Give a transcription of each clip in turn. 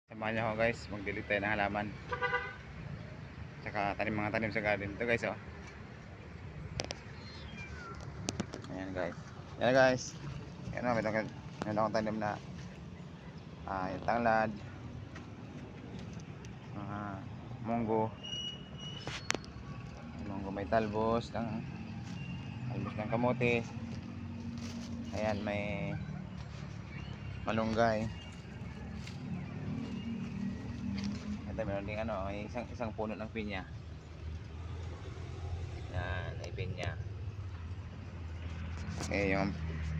Samahan niyo ako guys, mag-delete tayo ng halaman. Tsaka mga tanim sa garden. Ito guys, oh. Ayan guys. Ayan guys. Ayan o, meron akong tanim na yung tanglad, munggo. Munggo may talbos ng kamote. Ayan, may malunggay. Ito meron ding may isang puno ng pinya. Yan, may pinya.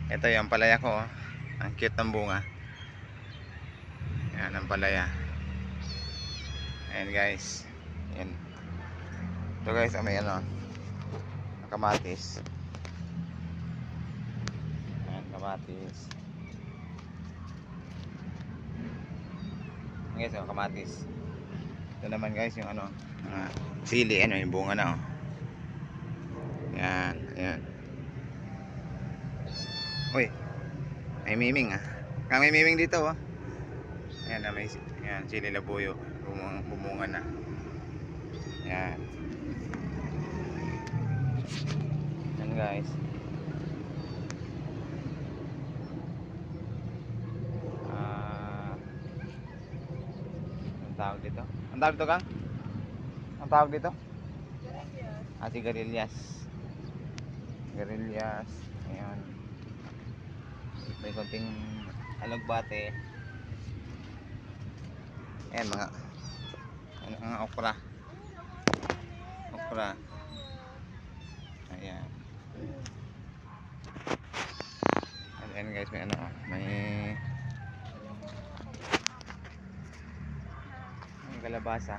Ito yung palaya ko, oh. Ang cute ng bunga. Yan ang palaya. Ayan guys. Ayan. Ito guys, may kamatis. Ayan, kamatis. Ayan guys, kamatis. Ito naman guys, yung sili, yung bunga na, oh. Yan, ayan. Uy, may miming, may miming dito, oh. Ayan, ayan, sili labuyo. Bumunga na. Ayan. Ayan guys. Ang tawag dito? Ang tawag dito, Kang? Ang tawag dito? Sigarilyas. Sigarilyas. Ayan. May konting alagbate. Ayan, mga okra. Okra. Ayan. Ayan guys, may may kalabasa.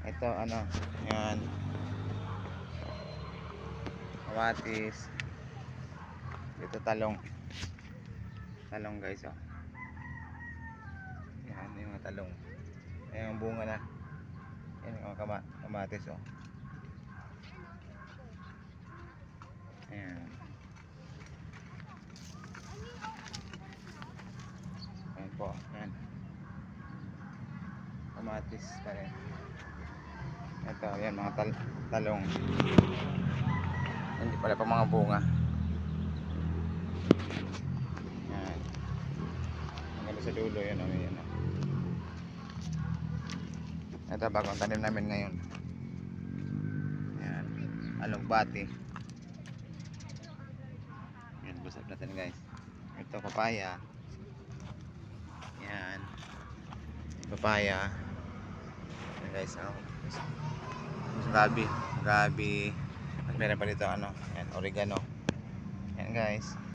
Ito ayan. Kamatis. Ito talong guys, oh. Yan yung mga talong. Ayan yung bunga na. Yan yung kamatis, oh. Ayan. Ayan po. Ayan. Kamatis pa rin. Ito, yan mga talong. Hindi pala pa mga bunga. Yan. Hanggang sa dulo, yan, yan. Ito bagong tanim namin ngayon. Yan. Alugbati. Yan, busap natin guys. Ito papaya. Yan. Papaya. Yan guys, gabi. At meron pa dito yan, oregano. Yan guys.